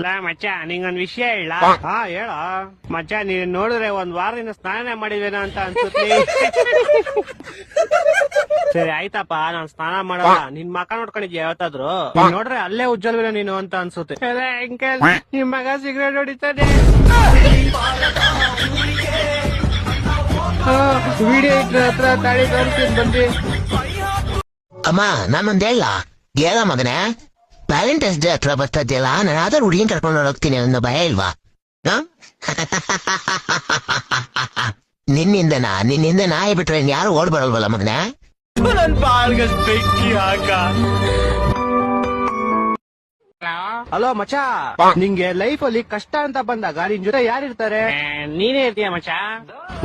ಲಾ ಮಚ್ಚ ನಿಂಗೊಂದ್ ವಿಷಯ ಹೇಳ. ಹಾ ಹೇಳ ಮಚ್ಚ. ನೀನ್ ನೋಡಿದ್ರೆ ಒಂದ್ ವಾರದಿಂದ ಸ್ನಾನ ಮಾಡಿದ್ವೇನೋ ಅಂತ ಅನ್ಸುತ್ತೆ. ಸರಿ ಆಯ್ತಪ್ಪ, ನಾನ್ ಸ್ನಾನ ಮಾಡಲ್ಲ. ನಿನ್ ಮಕ ನೋಡ್ಕೊಂಡಿದ್ಯಾ ಯಾವತ್ತಾದ್ರು? ನೋಡ್ರೆ ಅಲ್ಲೇ ಉಜ್ಜಲ್ವೇನೋ ನೀನು ಅಂತ ಅನ್ಸುತ್ತೆ. ಅಂಕಲ್, ನಿಮ್ ಮಗ ಸಿಗರೇಟ್ ಹೊಡಿತಾನೆ. ವಿಡಿಯೋ ಇಟ್ರ ಹತ್ರ ತಾಳಿ ತೋರಿಸ್ತೀನಿ ಬಂದಿ. ಅಮ್ಮ ನಾನೊಂದ್ ಹೇಳ ಮಗನೇ, ವ್ಯಾಲೆಂಟೈನ್ಸ್ ಡೇ ಹತ್ರ ಬರ್ತದ್ಯಲ್ಲ, ನಾನು ಯಾವ್ದಾರು ಹುಡುಗಿನ ಕರ್ಕೊಂಡು ಹೋಗ್ತೀನಿ ಅನ್ನೋ ಭಯ ಇಲ್ವಾ? ನಿನ್ನಿಂದ ನಾಯಿ ಬಿಟ್ರೆ ಯಾರು ಓಡ್ ಬರಲ್ವಲ್ಲ ಮಗನೇ? ಹಲೋ ಮಚ, ನಿಂಗೆ ಲೈಫ್ ಅಲ್ಲಿ ಕಷ್ಟ ಅಂತ ಬಂದಾಗ ನಿನ್ ಜೊತೆ ಯಾರಿರ್ತಾರೆ? ನೀನೇ ಇರ್ತೀಯ ಮಚ.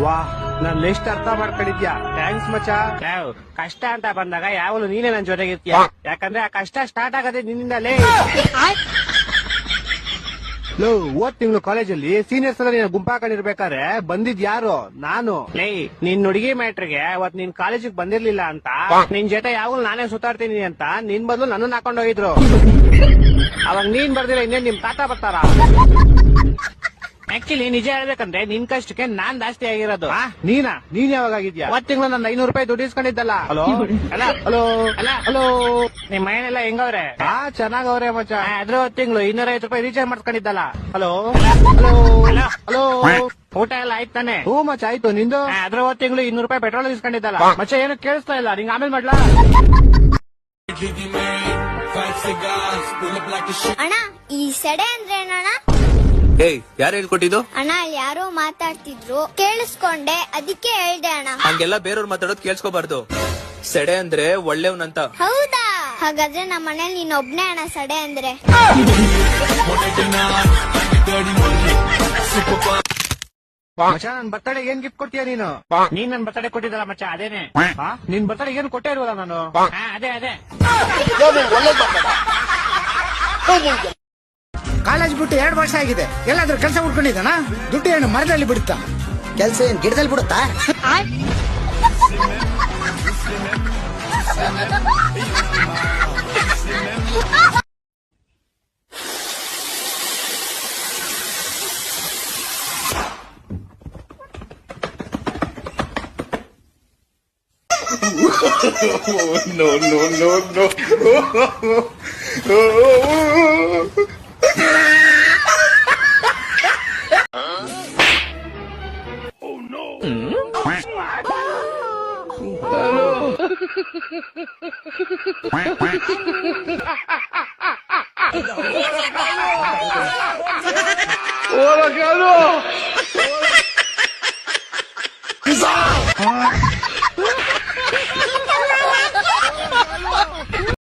ವಾ, ನನ್ ಲಿಸ್ಟ್ ಅರ್ಥ ಮಾಡ್ಕೊಂಡಿದ್ಯಾ, ಥ್ಯಾಂಕ್ಸ್ ಮಚ. ಕಷ್ಟ ಅಂತ ಬಂದಾಗ ಯಾವಾಗಲೂ ನೀನೇ ನನ್ ಜೊತೆಗಿರ್ತೀಯ, ಯಾಕಂದ್ರೆ ಆ ಕಷ್ಟ ಸ್ಟಾರ್ಟ್ ಆಗದೆ ನಿನ್ನಿಂದಲೇ. ಹೋದ್ ತಿಂಗಳು ಕಾಲೇಜಲ್ಲಿ ಸೀನಿಯರ್ಸ್ ಎಲ್ಲ ನೀನು ಗುಂಪಾಕೊಂಡಿರ್ಬೇಕಾದ್ರೆ ಬಂದಿದ್ ಯಾರು? ನಾನು. ನಿನ್ ಹುಡುಗಿ ಮ್ಯಾಟ್ರಿಗೆ ಅವತ್ ನೀನ್ ಕಾಲೇಜಿಗೆ ಬಂದಿರ್ಲಿಲ್ಲ ಅಂತ ನಿನ್ ಜೊತೆ ಯಾವಾಗಲೂ ನಾನೇ ಸುತ್ತಾಡ್ತೀನಿ ಅಂತ ನಿನ್ ಬದಲು ನನ್ನನ್ನು ಹಾಕೊಂಡ್ ಹೋಗಿದ್ರು. ಅವಾಗ ನೀನ್ ಬರ್ದಿಲ್ಲ ಇನ್ನೇನ್ ನಿಮ್ ತಾತ ಬರ್ತಾರ? ಆಕ್ಚುಲಿ ನಿಜ ಹೇಳ್ಬೇಕಂದ್ರೆ ನಿನ್ ಕಷ್ಟಕ್ಕೆ ನಾನ್ ಜಾಸ್ತಿ ಆಗಿರೋದು. ನೀನ್ ಯಾವಾಗ ಆಗಿದ್ಯಾ? ಅವತ್ ತಿಂಗಳು ನನ್ನ 500 ರೂಪಾಯಿ ದುಡ್ಡು ಇಸ್ಕೊಂಡಿದ್ದಲ್ಲ. ಹಲೋ ಹಲೋ ನಿಮ್ ಮನೆಯಲ್ಲ ಹೆಂಗವ್ರೆ? ಚೆನ್ನಾಗವ್ರೆ ಮಚ್ಚ. ಅದ್ರ ತಿಂಗಳು 250 ರೂಪಾಯಿ ರೀಚಾರ್ಜ್ ಮಾಡ್ಕೊಂಡಿದ್ದಲ್ಲ. ಹಲೋ ಹಲೋ ಹಲೋ ಊಟ ಎಲ್ಲ ಆಯ್ತು ತಾನೆ? ಹ್ಞೂ ಮಚ್ಚ ಆಯ್ತು. ನಿಂದು? ಅದ್ರ ತಿಂಗಳು 200 ರೂಪಾಯಿ ಪೆಟ್ರೋಲ್ ಇಸ್ಕೊಂಡಿದ್ದಲ್ಲ. ಮಚ್ಚ ಏನು ಕೇಳಿಸ್ತಾ ಇಲ್ಲ, ನಿಂಗೆ ಆಮೇಲೆ ಮಾಡ್ಲಾ? ಅಣ್ಣ, ಈ ಸೆಡೆ ಅಂದ್ರೆ ಏನಣ್ಣ? ಏಯ್, ಯಾರು ಹೇಳ್ಕೊಟ್ಟಿದ್ದು? ಅಣ್ಣ, ಅಲ್ಲಿ ಯಾರೋ ಮಾತಾಡ್ತಿದ್ರು, ಕೇಳಿಸ್ಕೊಂಡೆ, ಅದಕ್ಕೆ ಹೇಳ್ದೆ ಅಣ್ಣ. ಹಂಗೆಲ್ಲ ಬೇರೆಯವ್ರು ಮಾತಾಡೋದು ಕೇಳಿಸ್ಕೋಬಾರ್ದು. ಸೆಡೆ ಅಂದ್ರೆ ಒಳ್ಳೆಯವನಂತ. ಹೌದಾ? ಹಾಗಾದ್ರೆ ನಮ್ಮ ಮನೇಲಿ ನೀನ್ ಒಬ್ನೇ ಅಣ್ಣ ಸೆಡೆ ಅಂದ್ರೆ. ಮಚ್ಚ, ನನ್ ಬರ್ತಡೆ ಏನ್ ಗಿಫ್ಟ್ ಕೊಡ್ತೀಯ ನೀನು? ನೀನ್ ನನ್ ಬರ್ತಡೆ ಕೊಟ್ಟಿದ್ದಲ್ಲ ಮಚ್ಚ, ಅದೇನೆ. ನಿನ್ ಬರ್ತಡೆ ಏನ್ ಕೊಟ್ಟೇ ಇಲ್ವಲ್ಲ ನಾನು? ಅದೇ ಕಾಲೇಜ್ ಬಿಟ್ಟು 2 ವರ್ಷ ಆಗಿದೆ. ಎಲ್ಲಾದ್ರೂ ಕೆಲಸ ಹುಡ್ಕೊಂಡಿದ್ದಾನ? ದುಡ್ಡು ಏನು ಮರದಲ್ಲಿ ಬಿಡುತ್ತಾ? ಕೆಲ್ಸ ಏನ್ ಗಿಡದಲ್ಲಿ ಬಿಡುತ್ತಾ? Oh,